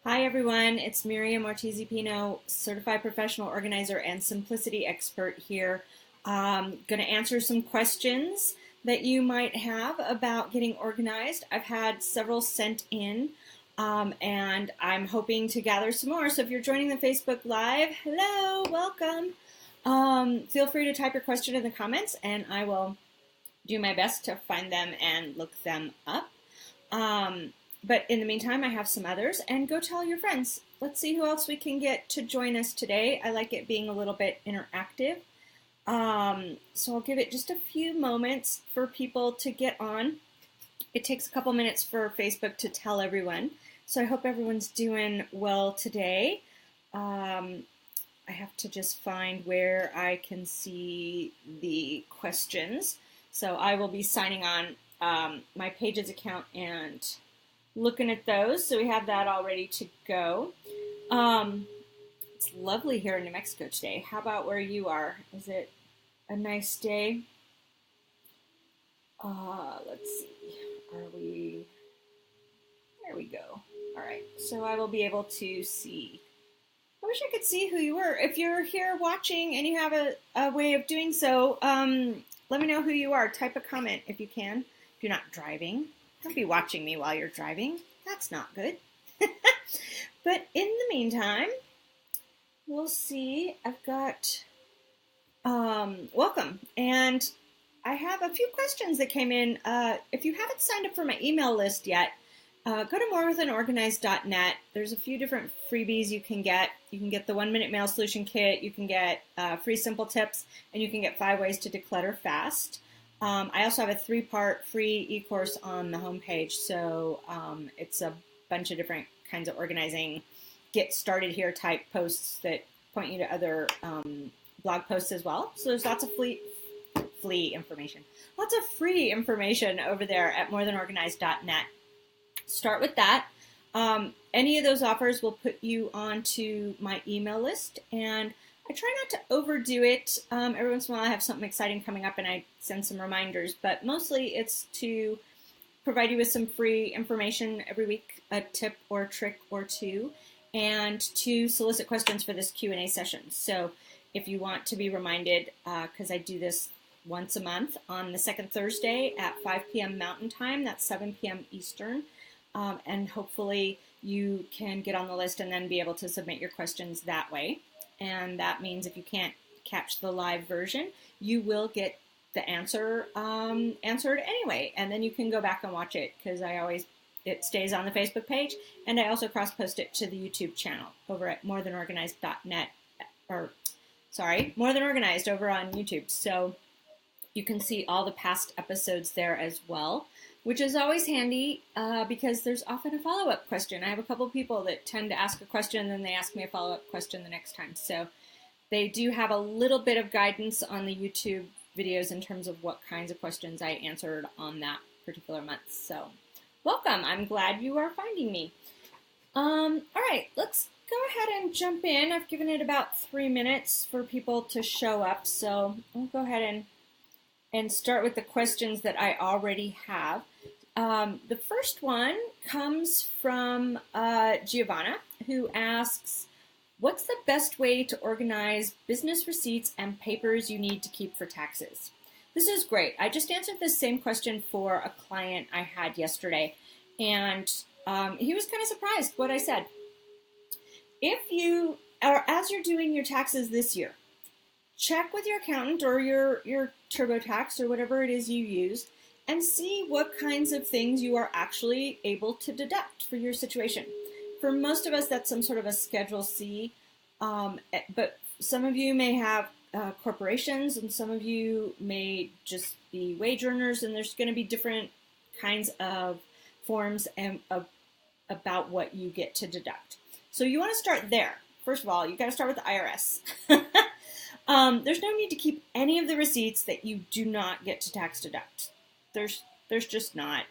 Hi everyone, it's Miriam Ortiz y Pino, Certified Professional Organizer and Simplicity Expert here. Going to answer some questions that you might have about getting organized. I've had several sent in and I'm hoping to gather some more. So if you're joining the Facebook Live, hello, welcome. Feel free to type your question in the comments and I will do my best to find them and look them up. But in the meantime, I have some others, and go tell your friends. Let's see who else we can get to join us today. I like it being a little bit interactive. So I'll give it just a few moments for people to get on. It takes a couple minutes for Facebook to tell everyone. So I hope everyone's doing well today. I have to just find where I can see the questions. So I will be signing on my Pages account and looking at those, so we have that all ready to go. It's lovely here in New Mexico today. How about where you are? Is it a nice day? Let's see. There we go. All right, so I will be able to see. I wish I could see who you were. If you're here watching and you have a way of doing so, let me know who you are. Type a comment if you can. If you're not driving. Don't be watching me while you're driving. That's not good. But in the meantime, we'll see. I've got welcome. And I have a few questions that came in. If you haven't signed up for my email list yet, go to morewithanorganized.net. There's a few different freebies you can get. You can get the 1-minute mail solution kit. You can get free simple tips. And you can get 5 ways to declutter fast. I also have a 3-part free e-course on the homepage, so it's a bunch of different kinds of organizing, get started here type posts that point you to other blog posts as well. So there's lots of free information over there at morethanorganized.net. Start with that. Any of those offers will put you onto my email list, and I try not to overdo it. Every once in a while I have something exciting coming up and I send some reminders, but mostly it's to provide you with some free information every week, a tip or trick or two, and to solicit questions for this Q&A session. So if you want to be reminded, because I do this once a month on the second Thursday at 5 p.m. Mountain Time, that's 7 p.m. Eastern, and hopefully you can get on the list and then be able to submit your questions that way. And that means if you can't catch the live version, you will get the answer answered anyway. And then you can go back and watch it because it stays on the Facebook page. And I also cross-post it to the YouTube channel over at morethanorganized.net, More Than Organized over on YouTube. So you can see all the past episodes there as well, which is always handy because there's often a follow-up question. I have a couple of people that tend to ask a question and then they ask me a follow-up question the next time. So they do have a little bit of guidance on the YouTube videos in terms of what kinds of questions I answered on that particular month. So welcome. I'm glad you are finding me. All right, let's go ahead and jump in. I've given it about 3 minutes for people to show up. So I'll go ahead and start with the questions that I already have. The first one comes from Giovanna, who asks, what's the best way to organize business receipts and papers you need to keep for taxes? This is great. I just answered this same question for a client I had yesterday, and he was kind of surprised what I said. As you're doing your taxes this year, check with your accountant or your TurboTax or whatever it is you use and see what kinds of things you are actually able to deduct for your situation. For most of us, that's some sort of a Schedule C, but some of you may have corporations and some of you may just be wage earners, and there's going to be different kinds of forms about what you get to deduct. So you want to start there. First of all, you got to start with the IRS. There's no need to keep any of the receipts that you do not get to tax deduct. There's just not.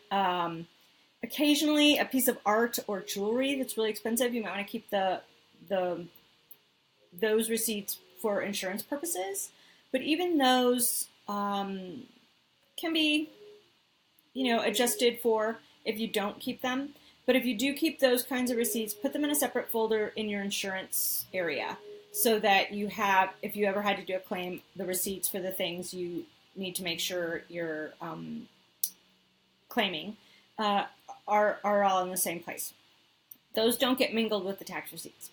Occasionally, a piece of art or jewelry that's really expensive, you might want to keep those receipts for insurance purposes. But even those can be, adjusted for if you don't keep them. But if you do keep those kinds of receipts, put them in a separate folder in your insurance area so that you have, if you ever had to do a claim, the receipts for the things you need to make sure you're claiming are all in the same place. Those don't get mingled with the tax receipts.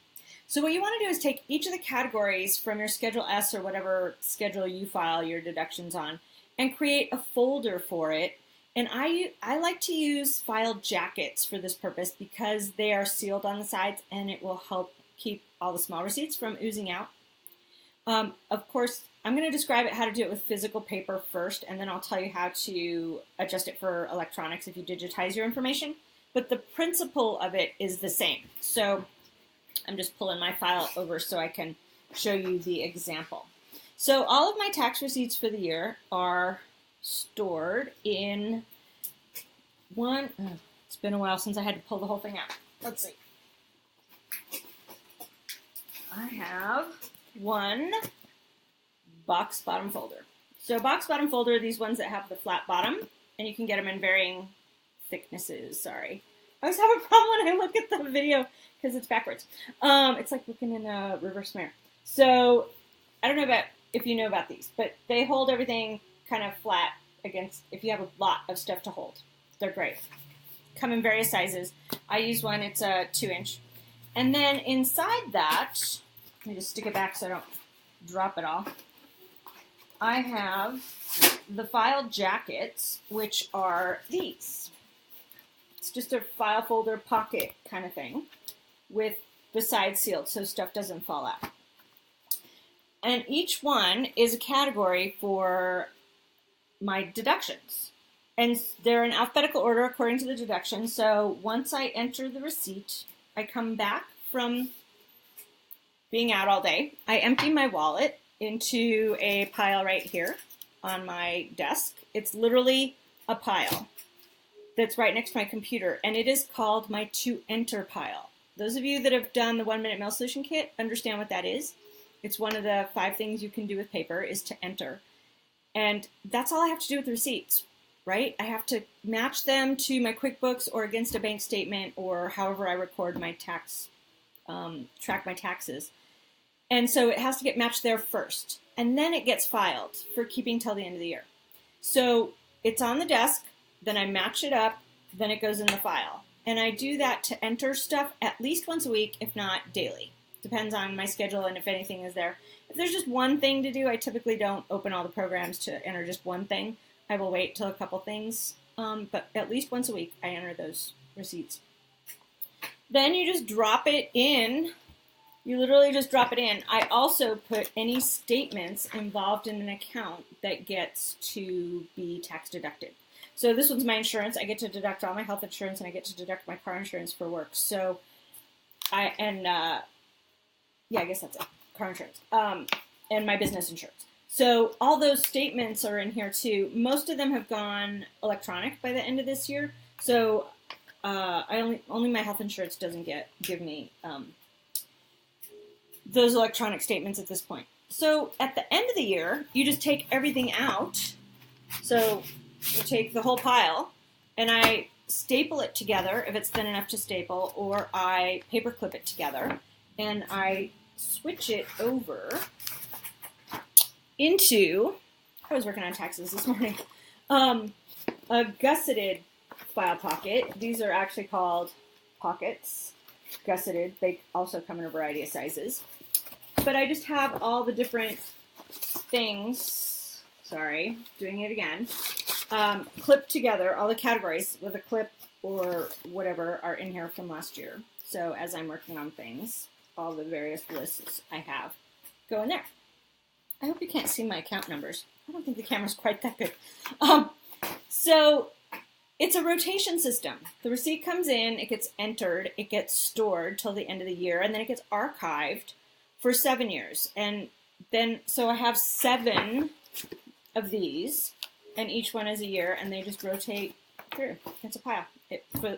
So what you want to do is take each of the categories from your Schedule S or whatever schedule you file your deductions on and create a folder for it. And I like to use file jackets for this purpose because they are sealed on the sides and it will help keep all the small receipts from oozing out. Of course, I'm going to describe how to do it with physical paper first, and then I'll tell you how to adjust it for electronics if you digitize your information. But the principle of it is the same. So I'm just pulling my file over so I can show you the example. So all of my tax receipts for the year are stored in one, it's been a while since I had to pull the whole thing out. Let's see. I have one box bottom folder. So box bottom folder are these ones that have the flat bottom, and you can get them in varying thicknesses. Sorry. I always have a problem when I look at the video because it's backwards. It's like looking in a reverse mirror. So I don't know about if you know about these, but they hold everything kind of flat against if you have a lot of stuff to hold. They're great. Come in various sizes. I use one, it's a 2-inch. And then inside that, let me just stick it back so I don't drop it all. I have the file jackets, which are these. It's just a file folder pocket kind of thing with the sides sealed so stuff doesn't fall out. And each one is a category for my deductions. And they're in alphabetical order according to the deduction. So once I enter the receipt, I come back from being out all day. I empty my wallet into a pile right here on my desk. It's literally a pile that's right next to my computer, and it is called my to enter pile. Those of you that have done the 1-minute mail solution kit understand what that is. It's one of the 5 things you can do with paper is to enter. And that's all I have to do with the receipts, right? I have to match them to my QuickBooks or against a bank statement or however I record my tax, track my taxes. And so it has to get matched there first. And then it gets filed for keeping till the end of the year. So it's on the desk, then I match it up, then it goes in the file. And I do that to enter stuff at least once a week, if not daily. Depends on my schedule and if anything is there. If there's just one thing to do, I typically don't open all the programs to enter just one thing. I will wait till a couple things. But at least once a week, I enter those receipts. Then you just drop it in. You literally just drop it in. I also put any statements involved in an account that gets to be tax deducted. So this one's my insurance. I get to deduct all my health insurance and I get to deduct my car insurance for work. So I guess that's it. Car insurance. And my business insurance. So all those statements are in here too. Most of them have gone electronic by the end of this year. So I only my health insurance doesn't give me those electronic statements at this point. So at the end of the year, you just take everything out. So you take the whole pile and I staple it together if it's thin enough to staple, or I paper clip it together and I switch it over into, I was working on taxes this morning, a gusseted file pocket. These are actually called pockets, gusseted. They also come in a variety of sizes. But I just have all the different things, sorry, doing it again, clipped together. All the categories with a clip or whatever are in here from last year. So as I'm working on things, all the various lists I have go in there. I hope you can't see my account numbers. I don't think the camera's quite that good. So it's a rotation system. The receipt comes in, it gets entered, it gets stored till the end of the year, and then it gets archived for 7 years. And then, so I have 7 of these, and each one is a year, and they just rotate through. It's a pile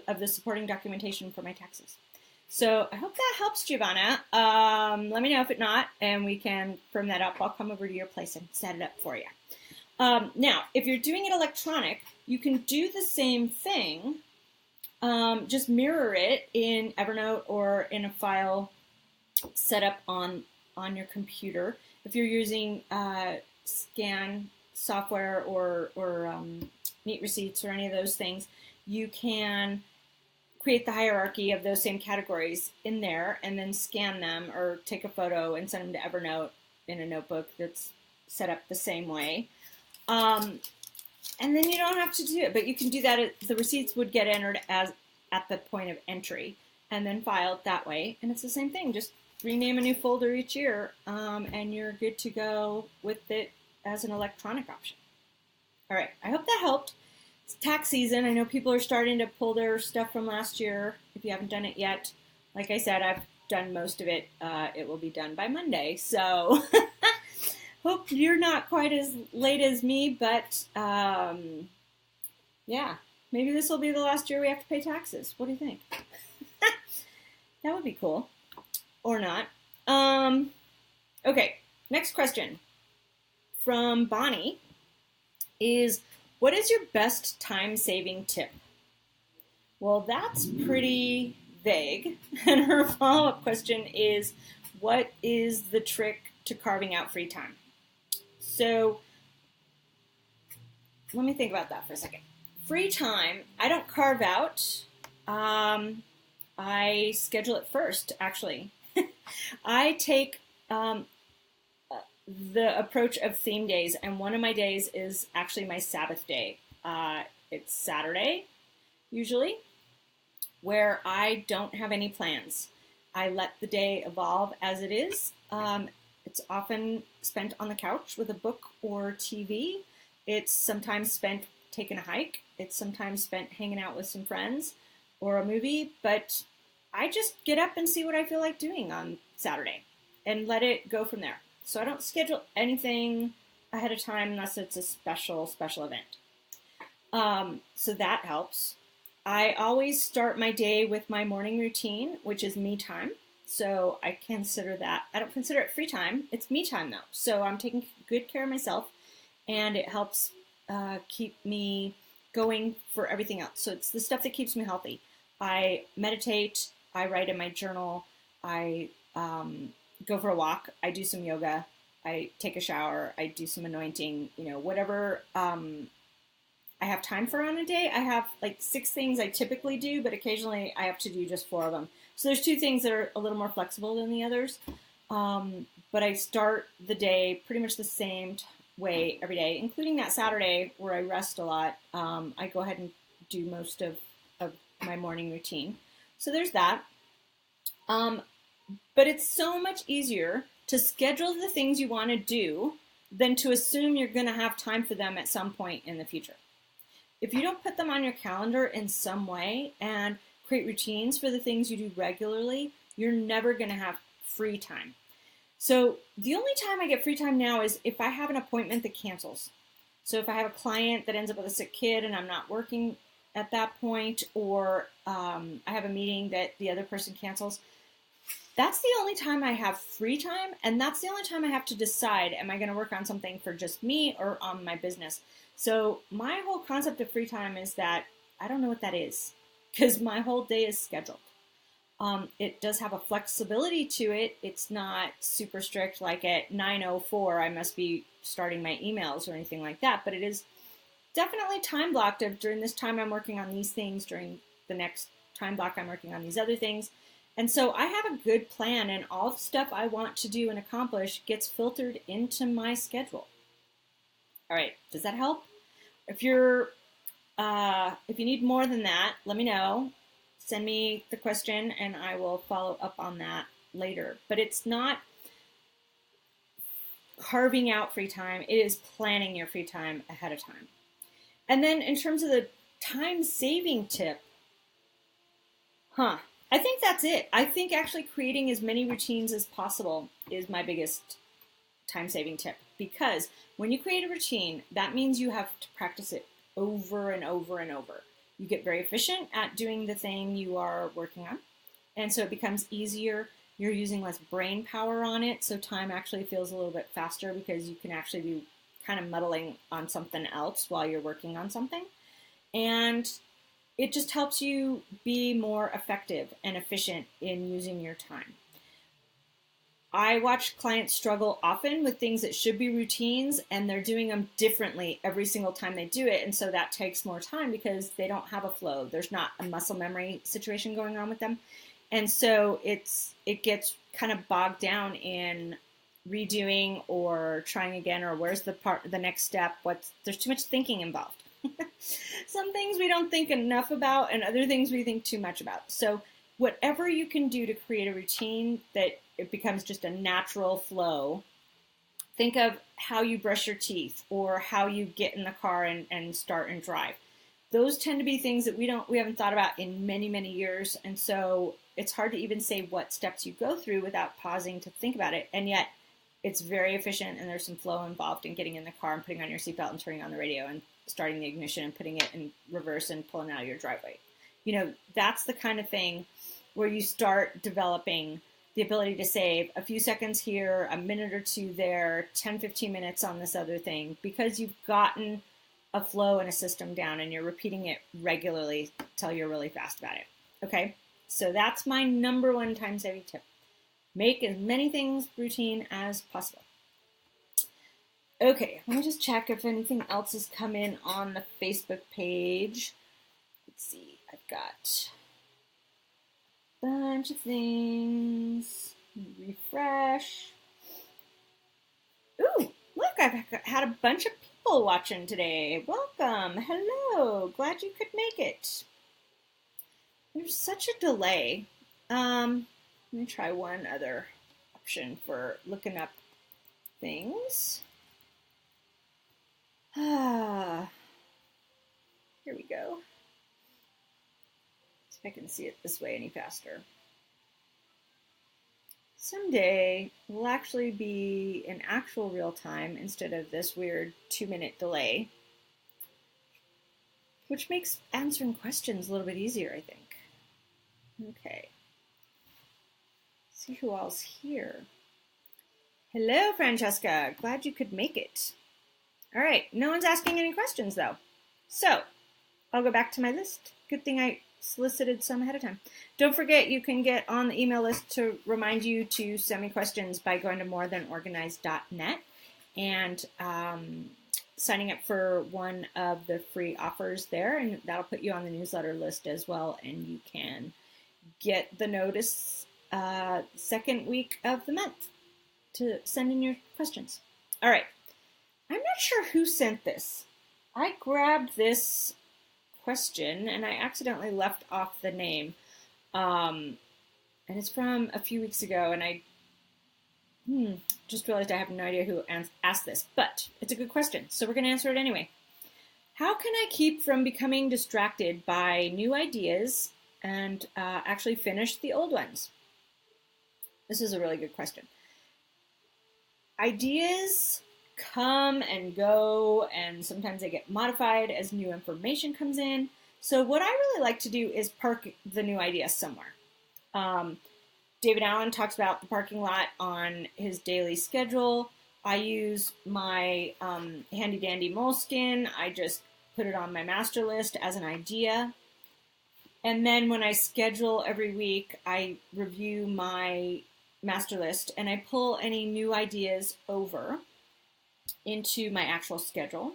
of the supporting documentation for my taxes. So I hope that helps, Giovanna. Let me know if it not, and we can firm that up. I'll come over to your place and set it up for you. Now, if you're doing it electronic, you can do the same thing, just mirror it in Evernote or in a file set up on your computer. If you're using scan software or Neat Receipts or any of those things, you can create the hierarchy of those same categories in there and then scan them or take a photo and send them to Evernote in a notebook that's set up the same way. And then you don't have to do it, but you can do that. The receipts would get entered as at the point of entry and then filed that way. And it's the same thing. Just rename a new folder each year, and you're good to go with it as an electronic option. All right, I hope that helped. It's tax season. I know people are starting to pull their stuff from last year. If you haven't done it yet, like I said, I've done most of it. It will be done by Monday. So hope you're not quite as late as me, but yeah, maybe this will be the last year we have to pay taxes. What do you think? That would be cool. Or not. Okay, next question from Bonnie is, what is your best time-saving tip? Well, that's pretty vague. And her follow-up question is, what is the trick to carving out free time? So let me think about that for a second. Free time, I don't carve out. I schedule it first, actually. I take the approach of theme days, and one of my days is actually my Sabbath day. It's Saturday, usually, where I don't have any plans. I let the day evolve as it is. It's often spent on the couch with a book or TV. It's sometimes spent taking a hike. It's sometimes spent hanging out with some friends or a movie, but I just get up and see what I feel like doing on Saturday and let it go from there. So I don't schedule anything ahead of time unless it's a special event. So that helps. I always start my day with my morning routine, which is me time. So I consider that, I don't consider it free time. It's me time though. So I'm taking good care of myself, and it helps keep me going for everything else. So it's the stuff that keeps me healthy. I meditate, I write in my journal, I go for a walk, I do some yoga, I take a shower, I do some anointing, whatever I have time for on a day. I have like 6 things I typically do, but occasionally I have to do just 4 of them. So there's 2 things that are a little more flexible than the others. But I start the day pretty much the same way every day, including that Saturday where I rest a lot. I go ahead and do most of my morning routine. So there's that. But it's so much easier to schedule the things you want to do than to assume you're going to have time for them at some point in the future. If you don't put them on your calendar in some way and create routines for the things you do regularly, you're never going to have free time. So the only time I get free time now is if I have an appointment that cancels. So if I have a client that ends up with a sick kid and I'm not working at that point, or I have a meeting that the other person cancels, that's the only time I have free time, and that's the only time I have to decide, am I going to work on something for just me or on my business? So my whole concept of free time is that I don't know what that is, because my whole day is scheduled. It does have a flexibility to it. It's not super strict, like at 9:04 I must be starting my emails or anything like that, but it is definitely time blocked of during this time I'm working on these things, during the next time block I'm working on these other things. And so I have a good plan, and all the stuff I want to do and accomplish gets filtered into my schedule. All right, does that help? If you need more than that, let me know. Send me the question and I will follow up on that later. But it's not carving out free time, it is planning your free time ahead of time. And then in terms of the time-saving tip, I think that's it. I think actually creating as many routines as possible is my biggest time-saving tip, because when you create a routine, that means you have to practice it over and over and over. You get very efficient at doing the thing you are working on, and so it becomes easier. You're using less brain power on it, so time actually feels a little bit faster because you can actually be kind of muddling on something else while you're working on something. And it just helps you be more effective and efficient in using your time. I watch clients struggle often with things that should be routines, and they're doing them differently every single time they do it. And so that takes more time because they don't have a flow. There's not a muscle memory situation going on with them. And so it gets kind of bogged down in redoing or trying again, or where's the next step? There's too much thinking involved. Some things we don't think enough about, and other things we think too much about. So whatever you can do to create a routine that it becomes just a natural flow. Think of how you brush your teeth or how you get in the car and start and drive. Those tend to be things that we haven't thought about in many, many years. And so it's hard to even say what steps you go through without pausing to think about it. And yet it's very efficient, and there's some flow involved in getting in the car and putting on your seatbelt and turning on the radio and starting the ignition and putting it in reverse and pulling out of your driveway. That's the kind of thing where you start developing the ability to save a few seconds here, a minute or two there, 10, 15 minutes on this other thing, because you've gotten a flow and a system down and you're repeating it regularly till you're really fast about it. Okay, so that's my number one time-saving tip. Make as many things routine as possible. Okay, let me just check if anything else has come in on the Facebook page. Let's see, I've got a bunch of things. Refresh. Ooh, look, I've had a bunch of people watching today. Welcome. Hello. Glad you could make it. There's such a delay. Let me try one other option for looking up things. Here we go. See if I can see it this way any faster. Someday will actually be in actual real time instead of this weird 2-minute delay, which makes answering questions a little bit easier, I think. Okay. Let's see who else here. Hello, Francesca. Glad you could make it. All right, no one's asking any questions though. So I'll go back to my list. Good thing I solicited some ahead of time. Don't forget, you can get on the email list to remind you to send me questions by going to morethanorganized.net and signing up for one of the free offers there, and that'll put you on the newsletter list as well, and you can get the notice second week of the month to send in your questions. All right. I'm not sure who sent this. I grabbed this question and I accidentally left off the name. And it's from a few weeks ago, and I just realized I have no idea who asked this, but it's a good question, so we're going to answer it anyway. How can I keep from becoming distracted by new ideas and actually finish the old ones? This is a really good question. Ideas come and go, and sometimes they get modified as new information comes in. So what I really like to do is park the new idea somewhere. David Allen talks about the parking lot on his daily schedule. I use my handy dandy Moleskine. I just put it on my master list as an idea. And then when I schedule every week, I review my master list and I pull any new ideas over into my actual schedule.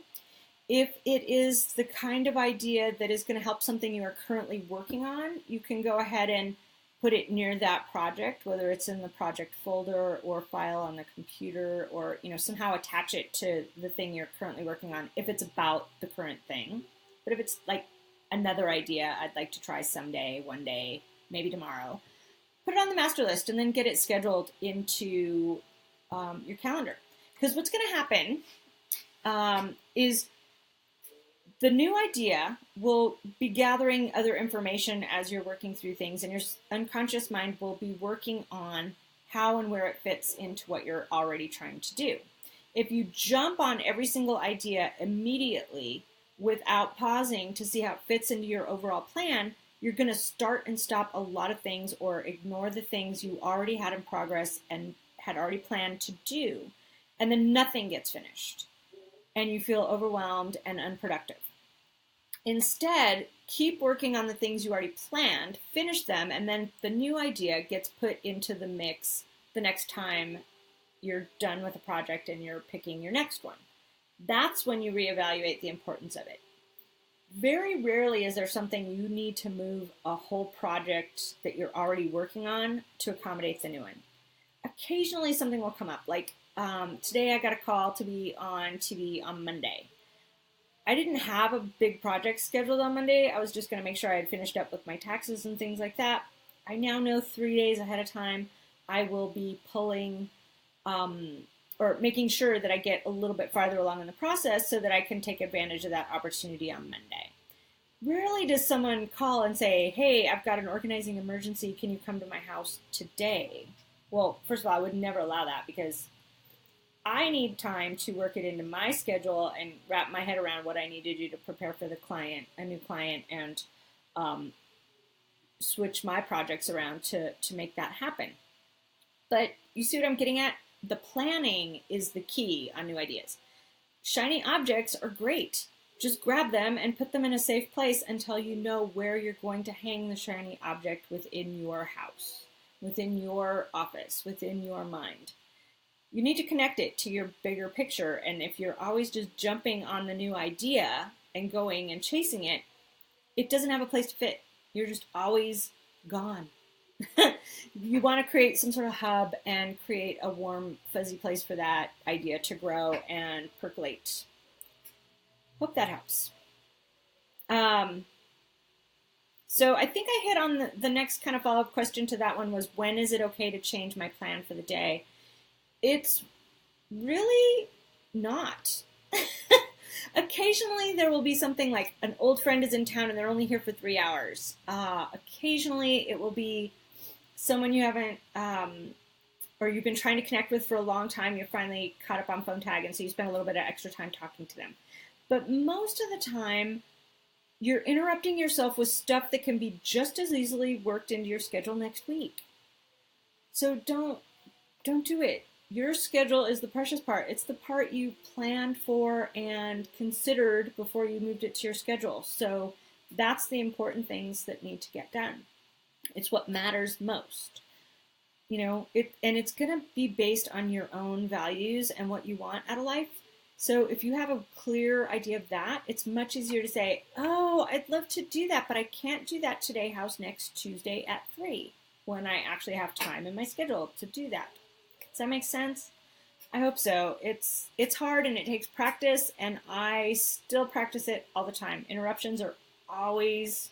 If it is the kind of idea that is going to help something you are currently working on, you can go ahead and put it near that project, whether it's in the project folder or file on the computer, or somehow attach it to the thing you're currently working on if it's about the current thing. But if it's like another idea I'd like to try someday, one day, maybe tomorrow, put it on the master list and then get it scheduled into your calendar. Because what's going to happen is the new idea will be gathering other information as you're working through things, and your unconscious mind will be working on how and where it fits into what you're already trying to do. If you jump on every single idea immediately without pausing to see how it fits into your overall plan, you're going to start and stop a lot of things or ignore the things you already had in progress and had already planned to do. And then nothing gets finished, and you feel overwhelmed and unproductive. Instead, keep working on the things you already planned, finish them, and then the new idea gets put into the mix the next time you're done with a project and you're picking your next one. That's when you reevaluate the importance of it. Very rarely is there something you need to move a whole project that you're already working on to accommodate the new one. Occasionally something will come up, like today I got a call to be on TV on Monday. I didn't have a big project scheduled on Monday. I was just going to make sure I had finished up with my taxes and things like that. I now know 3 days ahead of time I will be pulling or making sure that I get a little bit farther along in the process so that I can take advantage of that opportunity on Monday. Rarely does someone call and say, hey, I've got an organizing emergency. Can you come to my house today? Well, first of all, I would never allow that because I need time to work it into my schedule and wrap my head around what I need to do to prepare for the client, a new client, and switch my projects around to make that happen. But you see what I'm getting at? The planning is the key on new ideas. Shiny objects are great. Just grab them and put them in a safe place until you know where you're going to hang the shiny object within your house, within your office, within your mind. You need to connect it to your bigger picture, and if you're always just jumping on the new idea and going and chasing it, it doesn't have a place to fit. You're just always gone. You want to create some sort of hub and create a warm, fuzzy place for that idea to grow and percolate. Hope that helps. So I think I hit on the next kind of follow-up question to that one was, when is it okay to change my plan for the day? It's really not. Occasionally there will be something like an old friend is in town and they're only here for 3 hours. Occasionally it will be someone you haven't, or you've been trying to connect with for a long time. You're finally caught up on phone tag, and so you spend a little bit of extra time talking to them. But most of the time, you're interrupting yourself with stuff that can be just as easily worked into your schedule next week. So don't do it. Your schedule is the precious part. It's the part you planned for and considered before you moved it to your schedule. So that's the important things that need to get done. It's what matters most. You know, and it's going to be based on your own values and what you want out of life. So if you have a clear idea of that, it's much easier to say, oh, I'd love to do that, but I can't do that today. How's next Tuesday at 3 when I actually have time in my schedule to do that? Does that make sense? I hope so. It's hard and it takes practice, and I still practice it all the time. Interruptions are always,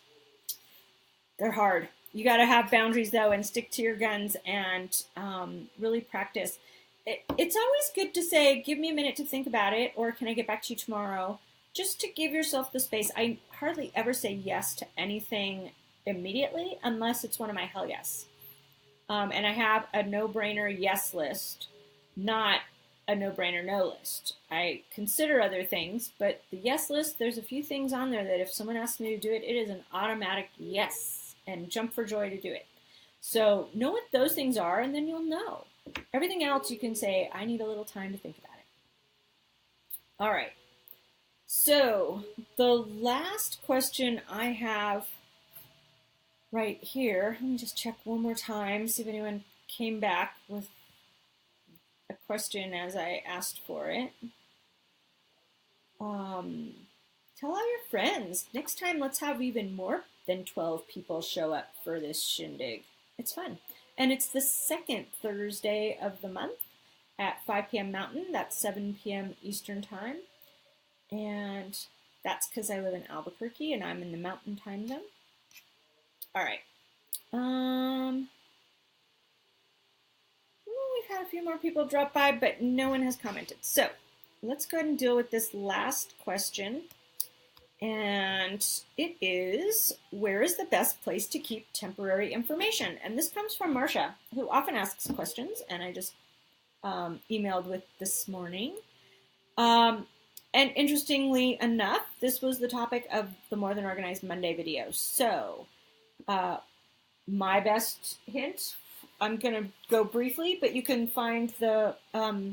they're hard. You got to have boundaries though, and stick to your guns, and really practice. It's always good to say, give me a minute to think about it, or can I get back to you tomorrow? Just to give yourself the space. I hardly ever say yes to anything immediately unless it's one of my hell yes. And I have a no-brainer yes list, not a no-brainer no list. I consider other things, but the yes list, there's a few things on there that if someone asks me to do it, it is an automatic yes, and jump for joy to do it. So know what those things are, and then you'll know. Everything else you can say, I need a little time to think about it. All right. So the last question I have right here, let me just check one more time, see if anyone came back with a question as I asked for it. Tell all your friends. Next time, let's have even more than 12 people show up for this shindig. It's fun. And it's the second Thursday of the month at 5 p.m. Mountain. That's 7 p.m. Eastern Time. And that's because I live in Albuquerque and I'm in the Mountain Time Zone. All right. We've had a few more people drop by, but no one has commented. So let's go ahead and deal with this last question. And it is, where is the best place to keep temporary information? And this comes from Marcia, who often asks questions, and I just emailed with this morning. And interestingly enough, this was the topic of the More Than Organized Monday video. So my best hint, I'm going to go briefly, but you can find the More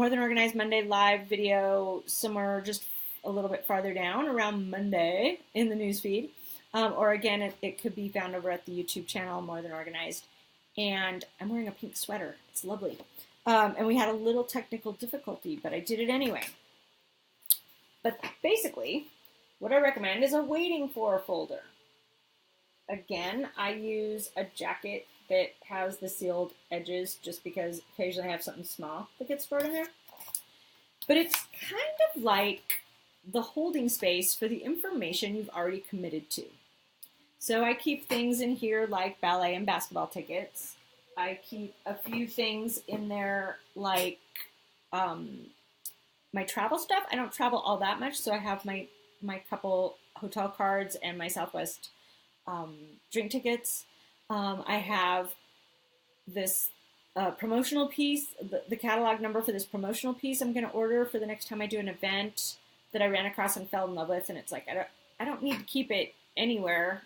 Than Organized Monday live video somewhere just a little bit farther down around Monday in the newsfeed. Or again, it could be found over at the YouTube channel, More Than Organized. And I'm wearing a pink sweater. It's lovely. And we had a little technical difficulty, but I did it anyway. But basically, what I recommend is a waiting for folder. Again, I use a jacket that has the sealed edges just because occasionally I have something small that gets stored in there. But it's kind of like the holding space for the information you've already committed to. So I keep things in here like ballet and basketball tickets. I keep a few things in there like my travel stuff. I don't travel all that much, so I have my couple hotel cards and my Southwest drink tickets. I have this promotional piece, the catalog number for this promotional piece I'm going to order for the next time I do an event that I ran across and fell in love with, and it's like I don't need to keep it anywhere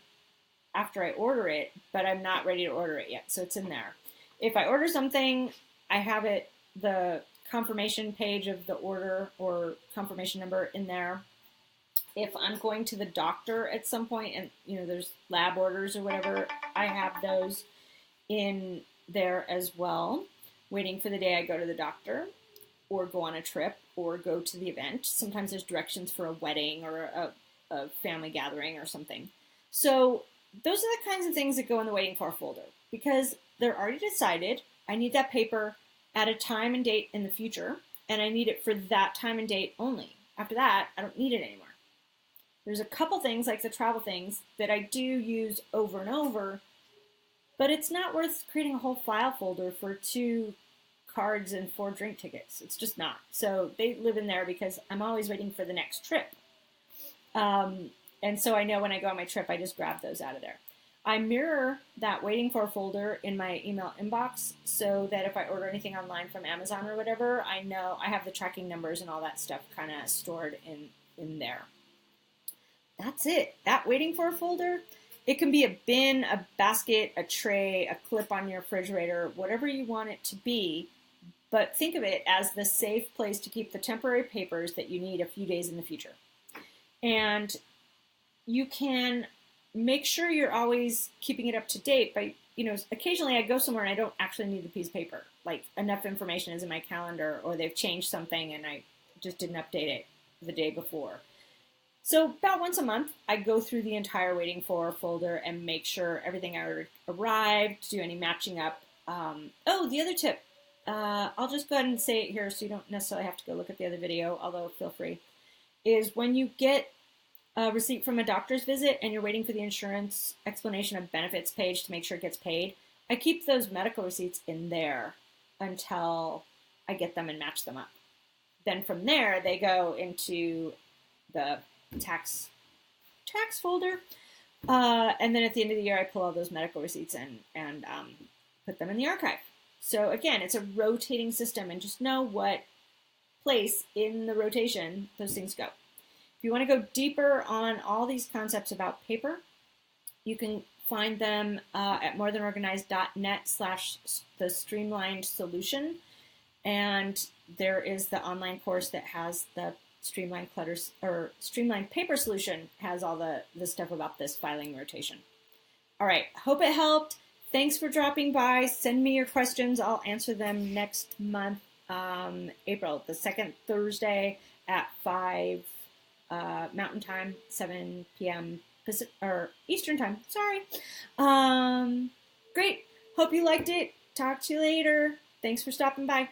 after I order it, but I'm not ready to order it yet, so it's in there. If I order something, I have it, the confirmation page of the order or confirmation number in there. If I'm going to the doctor at some point and, there's lab orders or whatever, I have those in there as well, waiting for the day I go to the doctor or go on a trip or go to the event. Sometimes there's directions for a wedding or a family gathering or something. So those are the kinds of things that go in the waiting for folder because they're already decided. I need that paper at a time and date in the future, and I need it for that time and date only. After that, I don't need it anymore. There's a couple things, like the travel things, that I do use over and over, but it's not worth creating a whole file folder for 2 cards and 4 drink tickets. It's just not. So they live in there because I'm always waiting for the next trip. And so I know when I go on my trip, I just grab those out of there. I mirror that waiting for folder in my email inbox so that if I order anything online from Amazon or whatever, I know I have the tracking numbers and all that stuff kind of stored in there. That's it. That waiting for folder, it can be a bin, a basket, a tray, a clip on your refrigerator, whatever you want it to be. But think of it as the safe place to keep the temporary papers that you need a few days in the future. And you can make sure you're always keeping it up to date by, occasionally I go somewhere and I don't actually need the piece of paper. Like enough information is in my calendar or they've changed something and I just didn't update it the day before. So about once a month, I go through the entire waiting for folder and make sure everything arrived, do any matching up. The other tip, I'll just go ahead and say it here so you don't necessarily have to go look at the other video, although feel free, is when you get a receipt from a doctor's visit and you're waiting for the insurance explanation of benefits page to make sure it gets paid, I keep those medical receipts in there until I get them and match them up. Then from there, they go into the tax folder. And then at the end of the year, I pull all those medical receipts and put them in the archive. So again, it's a rotating system and just know what place in the rotation those things go. If you want to go deeper on all these concepts about paper, you can find them at morethanorganized.net/the streamlined solution. And there is the online course that has the streamlined clutters or streamlined paper solution, has all the stuff about this filing rotation. All right, hope it helped. Thanks for dropping by. Send me your questions. I'll answer them next month, April, the second Thursday at 5 Mountain Time, 7 p.m. Pacific, or Eastern Time. Sorry. Great. Hope you liked it. Talk to you later. Thanks for stopping by.